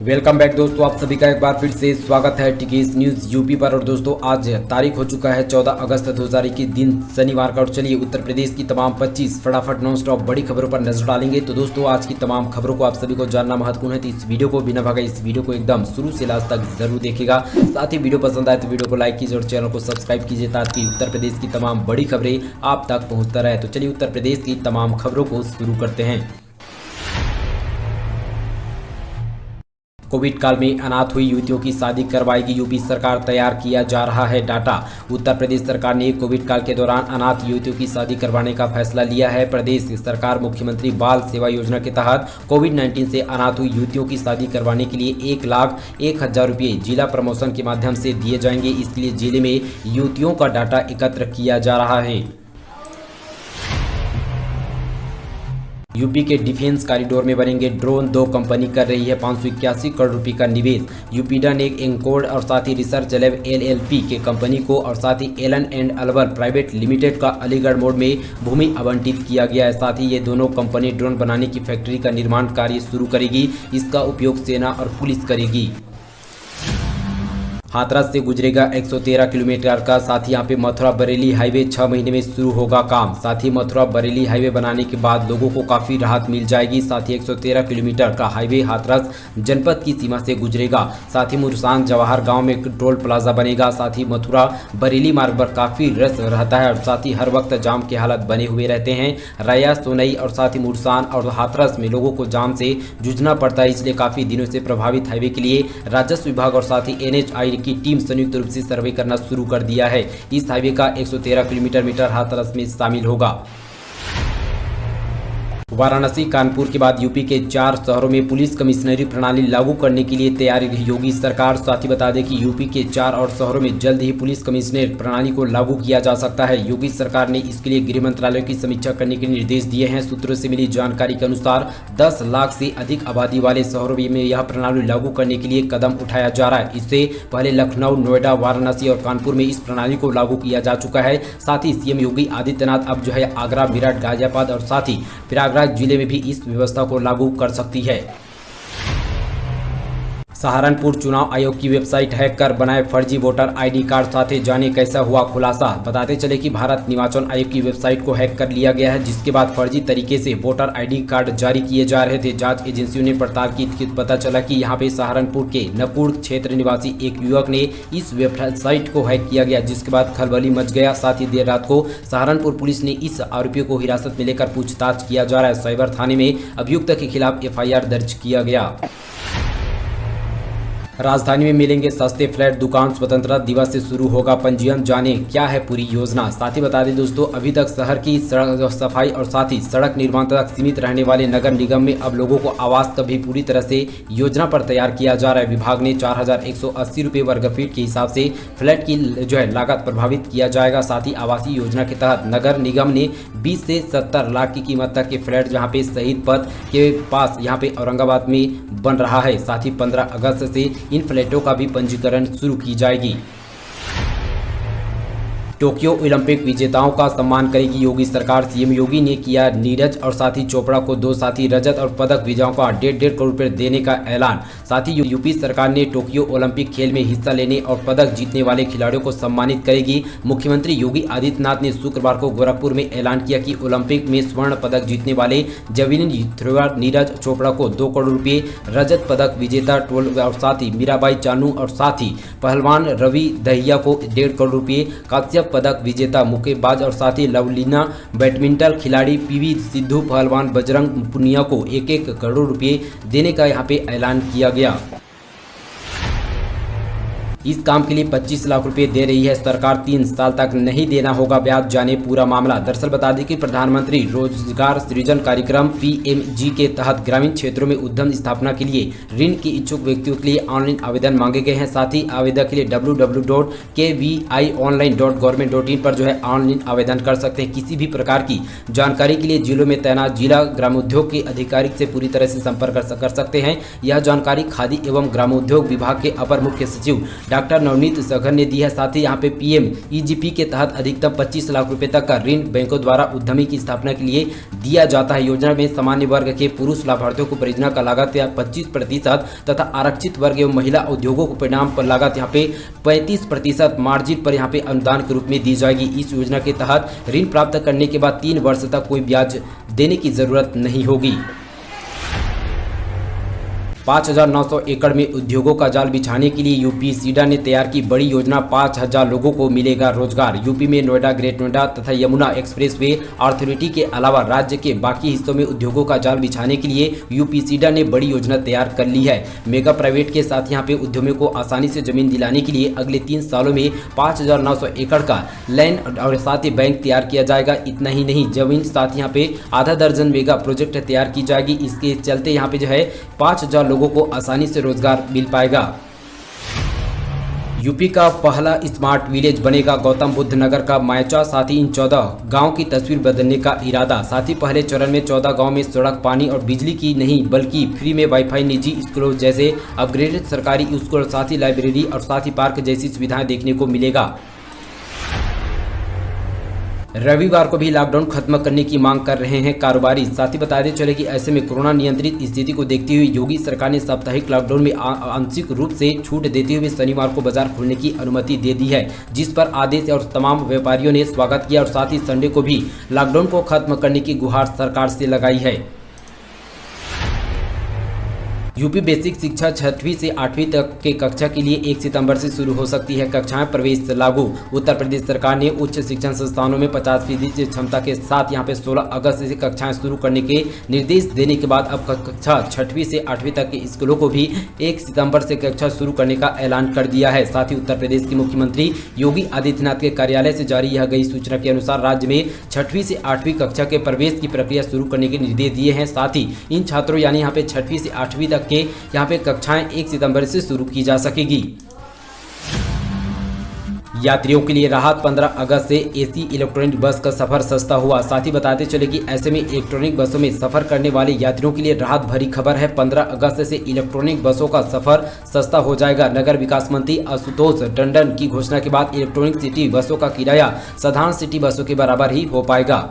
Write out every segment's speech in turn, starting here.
Welcome back दोस्तों, आप सभी का एक बार फिर से स्वागत है टिकीस न्यूज़ यूपी पर। और दोस्तों आज तारीख हो चुका है 14 अगस्त 2021 दिन शनिवार का। और चलिए उत्तर प्रदेश की तमाम 25 फटाफट नॉन स्टॉप बड़ी खबरों पर नजर डालेंगे। तो दोस्तों आज की तमाम खबरों को आप सभी को जानना महत्वपूर्ण है, तो इस वीडियो को बिना भागे इस वीडियो को एकदम शुरू से लास्ट तक जरूर देखिएगा। साथ ही वीडियो पसंद आए तो वीडियो को लाइक कीजिए और चैनल को सब्सक्राइब कीजिए ताकि उत्तर प्रदेश की तमाम बड़ी खबरें आप तक पहुँचता रहे। तो चलिए उत्तर प्रदेश की तमाम खबरों को शुरू करते हैं। कोविड काल में अनाथ हुई युवतियों की शादी करवाएगी यूपी सरकार, तैयार किया जा रहा है डाटा। उत्तर प्रदेश सरकार ने कोविड काल के दौरान अनाथ युवतियों की शादी करवाने का फैसला लिया है। प्रदेश सरकार मुख्यमंत्री बाल सेवा योजना के तहत कोविड-19 से अनाथ हुई युवतियों की शादी करवाने के लिए 1,01,000 रुपये जिला प्रमोशन के माध्यम से दिए जाएंगे। इसलिए जिले में युवतियों का डाटा एकत्र किया जा रहा है। यूपी के डिफेंस कॉरिडोर में बनेंगे ड्रोन, 2 कंपनी कर रही है 581 करोड़ रुपए का निवेश। यूपीडा ने एंकोड और साथ ही रिसर्च लैब LLP के कंपनी को और साथ ही Allen and Alwar private limited का अलीगढ़ मोड़ में भूमि आवंटित किया गया है। साथ ही ये दोनों कंपनी ड्रोन बनाने की फैक्ट्री का निर्माण कार्य शुरू करेगी। इसका उपयोग सेना और पुलिस करेगी। हाथरस से गुजरेगा 113 किलोमीटर का। साथ ही यहाँ पे मथुरा बरेली हाईवे 6 महीने में शुरू होगा काम। साथ ही मथुरा बरेली हाईवे बनाने के बाद लोगों को काफ़ी राहत मिल जाएगी। साथ ही 113 किलोमीटर का हाईवे हाथरस जनपद की सीमा से गुजरेगा। साथ ही मुरसान जवाहर गांव में टोल प्लाजा बनेगा। साथ ही मथुरा बरेली मार्ग पर काफ़ी रस रहता है और साथ ही हर वक्त जाम के हालात बने हुए रहते हैं। राया, सोनई और साथ ही मुरसान और हाथरस में लोगों को जाम से जूझना पड़ता है। इसलिए काफ़ी दिनों से प्रभावित हाईवे के लिए राजस्व विभाग और साथ ही NHAI की टीम संयुक्त रूप से सर्वे करना शुरू कर दिया है। इस हाईवे का 113 किलोमीटर हाथरस में शामिल होगा। वाराणसी, कानपुर के बाद यूपी के 4 शहरों में पुलिस कमिश्नरी प्रणाली लागू करने के लिए तैयारी रही योगी सरकार। साथ ही बता दें कि यूपी के 4 और शहरों में जल्द ही पुलिस कमिश्नर प्रणाली को लागू किया जा सकता है। योगी सरकार ने इसके लिए गृह मंत्रालय की समीक्षा करने के निर्देश दिए हैं। सूत्रों से मिली जानकारी के अनुसार 10 लाख से अधिक आबादी वाले शहरों में यह प्रणाली लागू करने के लिए कदम उठाया जा रहा है। इससे पहले लखनऊ, नोएडा, वाराणसी और कानपुर में इस प्रणाली को लागू किया जा चुका है। साथ ही सीएम योगी आदित्यनाथ अब जो है आगरा, मेरठ, गाजियाबाद और साथ ही प्रयागराज जिले में भी इस व्यवस्था को लागू कर सकती है। सहारनपुर चुनाव आयोग की वेबसाइट हैक कर बनाए फर्जी वोटर ID कार्ड। साथ ही जाने कैसा हुआ खुलासा। बताते चले कि भारत निर्वाचन आयोग की वेबसाइट को हैक कर लिया गया है, जिसके बाद फर्जी तरीके से वोटर ID कार्ड जारी किए जा रहे थे। जांच एजेंसियों ने पड़ताल की तो पता चला कि यहां पे सहारनपुर के नकुड़ क्षेत्र निवासी एक युवक ने इस वेबसाइट को हैक किया गया, जिसके बाद खलबली मच गया। साथ ही देर रात को सहारनपुर पुलिस ने इस आरोपियों को हिरासत में लेकर पूछताछ किया जा रहा है। साइबर थाने में अभियुक्त के खिलाफ FIR दर्ज किया गया। राजधानी में मिलेंगे सस्ते फ्लैट, दुकान स्वतंत्रता दिवस से शुरू होगा पंजीयन। जाने क्या है पूरी योजना। साथ ही बता दें दोस्तों, अभी तक शहर की सड़क सफाई और साथ ही सड़क निर्माण तक सीमित रहने वाले नगर निगम में अब लोगों को आवास का भी पूरी तरह से योजना पर तैयार किया जा रहा है। विभाग ने 4,180 रुपये वर्ग फीट के हिसाब से फ्लैट की जो है लागत प्रभावित किया जाएगा। साथ ही आवासीय योजना के तहत नगर निगम ने 20 से 70 लाख की कीमत तक के फ्लैट जहाँ पे शहीद पथ के पास यहाँ पे औरंगाबाद में बन रहा है। साथ ही 15 अगस्त से इन फ्लैटों का भी पंजीकरण शुरू की जाएगी। टोक्यो ओलंपिक विजेताओं का सम्मान करेगी योगी सरकार। सीएम योगी ने किया नीरज और साथी चोपड़ा को 2 साथी रजत और पदक विजेताओं का 1.5 करोड़ रुपए देने का ऐलान। साथ ही यूपी सरकार ने टोक्यो ओलंपिक खेल में हिस्सा लेने और पदक जीतने वाले खिलाड़ियों को सम्मानित करेगी। मुख्यमंत्री योगी आदित्यनाथ ने शुक्रवार को गोरखपुर में ऐलान किया कि ओलंपिक में स्वर्ण पदक जीतने वाले जैवलिन थ्रोअर नीरज चोपड़ा को 2 करोड़ रुपये, रजत पदक विजेता और साथ ही मीराबाई चानू और साथ ही पहलवान रवि दहिया को 1.5 करोड़ रुपये, कांस्य पदक विजेता मुक्केबाज और साथ ही लवलीना बैडमिंटन खिलाड़ी PV सिद्धू, पहलवान बजरंग पुनिया को 1-1 करोड़ रुपए देने का यहां पे ऐलान किया गया। इस काम के लिए 25 लाख रुपए दे रही है सरकार। 3 साल तक नहीं देना होगा ब्याज। जाने पूरा मामला। दरअसल बता दें कि प्रधानमंत्री रोजगार सृजन कार्यक्रम PMG के तहत ग्रामीण क्षेत्रों में उद्यम स्थापना के लिए ऋण के इच्छुक व्यक्तियों के लिए ऑनलाइन आवेदन मांगे गए हैं। साथ ही आवेदन के लिए www.kvionline.government.in पर जो है ऑनलाइन आवेदन कर सकते हैं। किसी भी प्रकार की जानकारी के लिए जिलों में तैनात जिला ग्रामोद्योग के अधिकारी से पूरी तरह से संपर्क कर सकते हैं। यह जानकारी खादी एवं ग्रामोद्योग विभाग के अपर मुख्य सचिव डॉक्टर नवनीत सहगल ने दी है। साथ ही यहाँ पे PMEGP के तहत अधिकतम 25 लाख रुपए तक का ऋण बैंकों द्वारा उद्यमी की स्थापना के लिए दिया जाता है। योजना में सामान्य वर्ग के पुरुष लाभार्थियों को परियोजना का लागत 25% तथा आरक्षित वर्ग एवं महिला उद्योगों को परिणाम पर लागत यहाँ पे 35% मार्जिन पर यहाँ पे अनुदान के रूप में दी जाएगी। इस योजना के तहत ऋण प्राप्त करने के बाद 3 वर्ष तक कोई ब्याज देने की जरूरत नहीं होगी। 5,900 एकड़ में उद्योगों का जाल बिछाने के लिए यूपी सीडा ने तैयार की बड़ी योजना। 5,000 लोगों को मिलेगा रोजगार। यूपी में नोएडा, ग्रेट नोएडा तथा यमुना एक्सप्रेसवे अथॉरिटी के अलावा राज्य के बाकी हिस्सों में उद्योगों का जाल बिछाने के लिए यूपी सीडा ने बड़ी योजना तैयार कर ली है। मेगा प्राइवेट के साथ यहाँ पे उद्यमियों को आसानी से जमीन दिलाने के लिए अगले 3 सालों में 5,900 एकड़ का लैंड और साथ ही बैंक तैयार किया जाएगा। इतना ही नहीं, जमीन साथ यहाँ पे आधा दर्जन मेगा प्रोजेक्ट तैयार की जाएगी। इसके चलते यहाँ पे जो है 5,000 लोगों को आसानी से रोजगार मिल पाएगा। यूपी का पहला स्मार्ट विलेज बनेगा गौतम बुद्ध नगर का मायचा। साथ ही इन 14 गांव की तस्वीर बदलने का इरादा। साथ ही पहले चरण में 14 गांव में सड़क, पानी और बिजली की नहीं बल्कि फ्री में वाईफाई, निजी स्कूलों जैसे अपग्रेडेड सरकारी स्कूल, साथ ही लाइब्रेरी और साथ ही पार्क जैसी सुविधाएं देखने को मिलेगा। रविवार को भी लॉकडाउन खत्म करने की मांग कर रहे हैं कारोबारी। साथ ही बताते चले कि ऐसे में कोरोना नियंत्रित स्थिति को देखते हुए योगी सरकार ने साप्ताहिक लॉकडाउन में आंशिक रूप से छूट देते हुए शनिवार को बाजार खोलने की अनुमति दे दी है, जिस पर आदेश और तमाम व्यापारियों ने स्वागत किया और साथ ही संडे को भी लॉकडाउन को खत्म करने की गुहार सरकार से लगाई है। यूपी बेसिक शिक्षा 6वीं से 8वीं तक के कक्षा के लिए 1 सितंबर से शुरू हो सकती है कक्षाएं। प्रवेश लागू। उत्तर प्रदेश सरकार ने उच्च शिक्षण संस्थानों में 50% क्षमता के साथ यहां पे 16 अगस्त से कक्षाएं शुरू करने के निर्देश देने के बाद अब कक्षा 6वीं से 8वीं तक के स्कूलों को भी 1 सितंबर से कक्षा शुरू करने का ऐलान कर दिया है। साथ ही उत्तर प्रदेश के मुख्यमंत्री योगी आदित्यनाथ के कार्यालय से जारी यह गई सूचना के अनुसार राज्य में 6वीं से 8वीं कक्षा के प्रवेश की प्रक्रिया शुरू करने के निर्देश दिए हैं। साथ ही इन छात्रों यानी यहाँ पे 6वीं से 8वीं तक के यहाँ पे कक्षाएं 1 सितंबर से शुरू की जा सकेगी। यात्रियों के लिए राहत। 15 अगस्त से एसी इलेक्ट्रॉनिक बस का सफर सस्ता हुआ। साथ ही बताते चले कि ऐसे में इलेक्ट्रॉनिक बसों में सफर करने वाले यात्रियों के लिए राहत भरी खबर है। 15 अगस्त से इलेक्ट्रॉनिक बसों का सफर सस्ता हो जाएगा। नगर विकास मंत्री आशुतोष टंडन की घोषणा के बाद इलेक्ट्रॉनिक सिटी बसों का किराया साधारण सिटी बसों के बराबर ही हो पाएगा।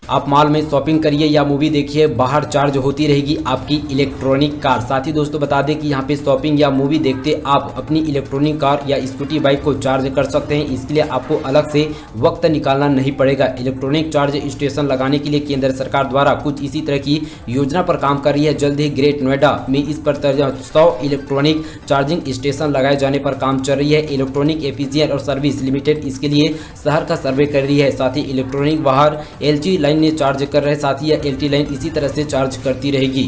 आप मॉल में शॉपिंग करिए या मूवी देखिए, बाहर चार्ज होती रहेगी आपकी इलेक्ट्रॉनिक कार। साथ ही दोस्तों बता दें कि यहाँ पे शॉपिंग या मूवी देखते आप अपनी इलेक्ट्रॉनिक कार या स्कूटी बाइक को चार्ज कर सकते हैं। इसके लिए आपको अलग से वक्त निकालना नहीं पड़ेगा। इलेक्ट्रॉनिक चार्ज स्टेशन लगाने के लिए केंद्र सरकार द्वारा कुछ इसी तरह की योजना पर काम कर रही है। जल्द ही ग्रेट नोएडा में इस पर 100 इलेक्ट्रॉनिक चार्जिंग स्टेशन लगाए जाने पर काम चल रही है। इलेक्ट्रॉनिक एफिशिएंट और सर्विस लिमिटेड इसके लिए शहर का सर्वे कर रही है। साथ ही इलेक्ट्रॉनिक बाहर LG लाइन ने चार्ज कर रहे, साथ ही LT लाइन इसी तरह से चार्ज करती रहेगी।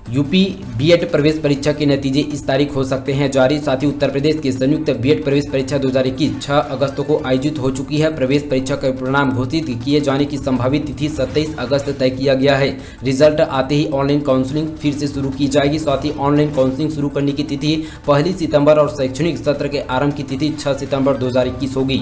यूपी बीएड प्रवेश परीक्षा के नतीजे इस तारीख हो सकते हैं जारी। साथ ही उत्तर प्रदेश की संयुक्त बीएड प्रवेश परीक्षा 2021 6 अगस्त को आयोजित हो चुकी है। प्रवेश परीक्षा का परिणाम घोषित किए जाने की संभावित तिथि 27 अगस्त तय किया गया है। रिजल्ट आते ही ऑनलाइन काउंसलिंग फिर से शुरू की जाएगी। साथ ही ऑनलाइन काउंसलिंग शुरू करने की तिथि 1 सितंबर और शैक्षणिक सत्र के आरंभ की तिथि 6 सितंबर 2021 होगी।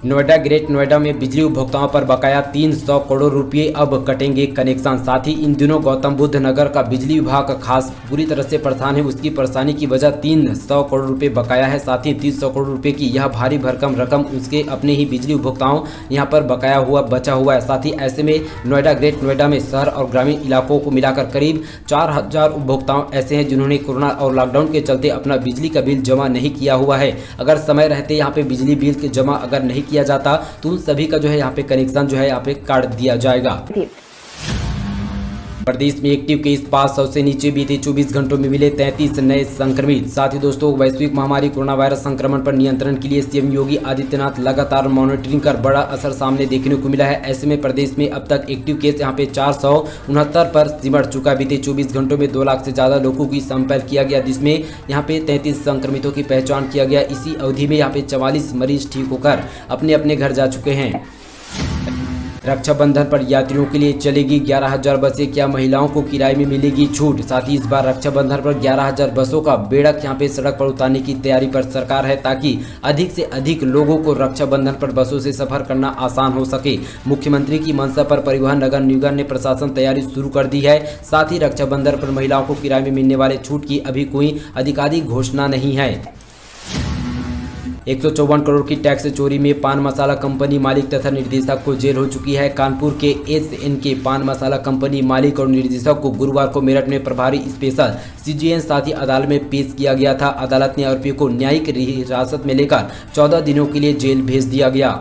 नोएडा ग्रेट नोएडा में बिजली उपभोक्ताओं पर बकाया 300 करोड़ रुपए अब कटेंगे कनेक्शन। साथ ही इन दिनों गौतम बुद्ध नगर का बिजली विभाग खास पूरी तरह से परेशान है। उसकी परेशानी की वजह 300 करोड़ रुपए बकाया है। साथ ही 300 करोड़ रुपए की यह भारी भरकम रकम उसके अपने ही बिजली उपभोक्ताओं यहाँ पर बकाया हुआ बचा हुआ है। साथ ही ऐसे में नोएडा ग्रेट नोएडा में शहर और ग्रामीण इलाकों को मिलाकर करीब 4000 उपभोक्ताओं ऐसे हैं जिन्होंने कोरोना और लॉकडाउन के चलते अपना बिजली का बिल जमा नहीं किया हुआ है। अगर समय रहते यहाँ पे बिजली बिल के जमा अगर नहीं किया जाता तो उन सभी का जो है यहाँ पे कनेक्शन जो है यहाँ पे काट दिया जाएगा। प्रदेश में एक्टिव केस 500 से नीचे बीते 24 घंटों में मिले 33 नए संक्रमित। साथ ही दोस्तों वैश्विक महामारी कोरोना वायरस संक्रमण पर नियंत्रण के लिए सीएम योगी आदित्यनाथ लगातार मॉनिटरिंग कर बड़ा असर सामने देखने को मिला है। ऐसे में प्रदेश में अब तक एक्टिव केस यहाँ पे 469 पर सिमट चुका। बीते 24 घंटों में 2 लाख से ज्यादा लोगों की सैंपल किया गया, जिसमें यहाँ पे 33 संक्रमितों की पहचान किया गया। इसी अवधि में यहाँ पे 44 मरीज ठीक होकर अपने अपने घर जा चुके हैं। रक्षाबंधन पर यात्रियों के लिए चलेगी 11,000 बसें, क्या महिलाओं को किराए में मिलेगी छूट। साथ ही इस बार रक्षाबंधन पर 11,000 बसों का बेड़क यहां पे सड़क पर उतारने की तैयारी पर सरकार है, ताकि अधिक से अधिक लोगों को रक्षाबंधन पर बसों से सफर करना आसान हो सके। मुख्यमंत्री की मंशा पर परिवहन नगर निगम ने प्रशासन तैयारी शुरू कर दी है। साथ ही रक्षाबंधन पर महिलाओं को किराए में मिलने वाले छूट की अभी कोई आधिकारिक घोषणा नहीं है। 154 करोड़ की टैक्स चोरी में पान मसाला कंपनी मालिक तथा निर्देशक को जेल हो चुकी है। कानपुर के एसएनके पान मसाला कंपनी मालिक और निर्देशक को गुरुवार को मेरठ में प्रभारी स्पेशल सीजेएन साथी अदालत में पेश किया गया था। अदालत ने आरोपी को न्यायिक हिरासत में लेकर 14 दिनों के लिए जेल भेज दिया गया।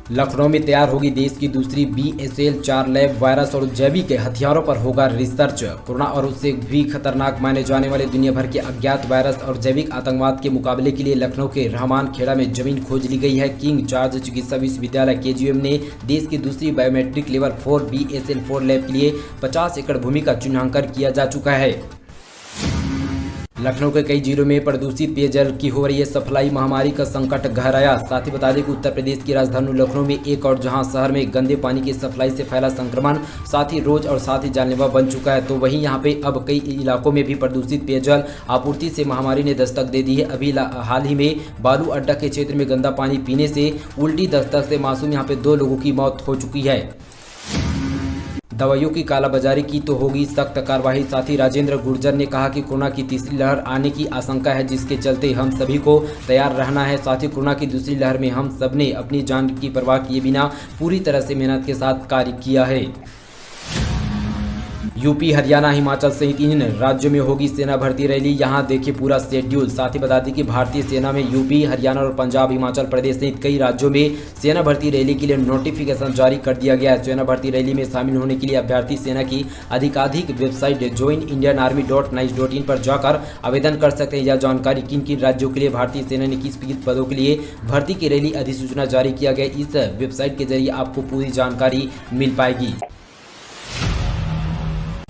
लखनऊ में तैयार होगी देश की दूसरी BSL-4 लैब। वायरस और जैविक हथियारों पर होगा रिसर्च। कोरोना और उससे भी खतरनाक माने जाने वाले दुनिया भर के अज्ञात वायरस और जैविक आतंकवाद के मुकाबले के लिए लखनऊ के रहमान खेड़ा में जमीन खोज ली गई है। किंग जॉर्ज चिकित्सा विश्वविद्यालय KGM ने देश की दूसरी बायोमेट्रिक लेवल 4 BSL-4 लैब के लिए 50 एकड़ भूमि का चिन्हांकन किया जा चुका है। लखनऊ के कई जिलों में प्रदूषित पेयजल की हो रही है सप्लाई, महामारी का संकट गहराया। साथ ही बता दें कि उत्तर प्रदेश की राजधानी लखनऊ में एक और जहां शहर में गंदे पानी की सप्लाई से फैला संक्रमण साथ ही रोज और साथ ही जानलेवा बन चुका है, तो वहीं यहां पे अब कई इलाकों में भी प्रदूषित पेयजल आपूर्ति से महामारी ने दस्तक दे दी है। अभी हाल ही में बालू अड्डा के क्षेत्र में गंदा पानी पीने से उल्टी दस्तक से मासूम यहाँ पे 2 लोगों की मौत हो चुकी है। दवाइयों की कालाबाजारी की तो होगी सख्त कार्रवाई। साथ ही राजेंद्र गुर्जर ने कहा कि कोरोना की तीसरी लहर आने की आशंका है, जिसके चलते हम सभी को तैयार रहना है। साथ ही कोरोना की दूसरी लहर में हम सबने अपनी जान की परवाह किए बिना पूरी तरह से मेहनत के साथ कार्य किया है। यूपी, हरियाणा, हिमाचल सहित इन राज्यों में होगी सेना भर्ती रैली। यहां देखिए पूरा शेड्यूल। साथ ही बता दें कि भारतीय सेना में यूपी, हरियाणा और पंजाब, हिमाचल प्रदेश सहित कई राज्यों में सेना भर्ती रैली के लिए नोटिफिकेशन जारी कर दिया गया है। सेना भर्ती रैली में शामिल होने के लिए अभ्यर्थी सेना की आधिकारिक वेबसाइट joinindianarmy.nice.in पर जाकर आवेदन कर सकते हैं। यह जानकारी किन किन राज्यों के लिए भारतीय सेना ने किस पदों के लिए भर्ती की रैली अधिसूचना जारी किया गया, इस वेबसाइट के जरिए आपको पूरी जानकारी मिल पाएगी।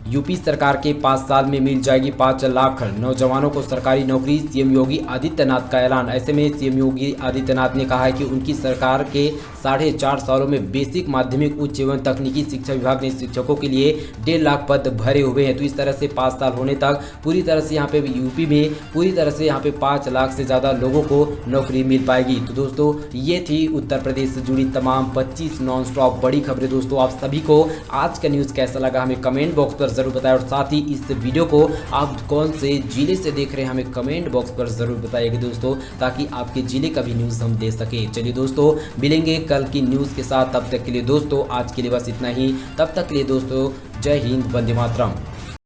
यूपी सरकार के 5 साल में मिल जाएगी 5 लाख नौजवानों को सरकारी नौकरी, सीएम योगी आदित्यनाथ का ऐलान। ऐसे में सीएम योगी आदित्यनाथ ने कहा है कि उनकी सरकार के 4.5 सालों में बेसिक, माध्यमिक, उच्च एवं तकनीकी शिक्षा विभाग ने शिक्षकों के लिए 1.5 लाख पद भरे हुए हैं। तो इस तरह से 5 साल होने तक पूरी तरह से यहाँ पे यूपी में पूरी तरह से यहाँ पे 5 लाख से ज़्यादा लोगों को नौकरी मिल पाएगी। तो दोस्तों ये थी उत्तर प्रदेश से जुड़ी तमाम 25 नॉन स्टॉप बड़ी खबरें। दोस्तों आप सभी को आज का न्यूज़ कैसा लगा हमें कमेंट बॉक्स पर जरूर बताएं, और साथ ही इस वीडियो को आप कौन से जिले से देख रहे हैं हमें कमेंट बॉक्स पर जरूर बताइएगा दोस्तों, ताकि आपके जिले का भी न्यूज़ हम दे सके। चलिए दोस्तों मिलेंगे कल की न्यूज़ के साथ, तब तक के लिए दोस्तों आज के लिए बस इतना ही। तब तक के लिए दोस्तों जय हिंद, वंदे मातरम।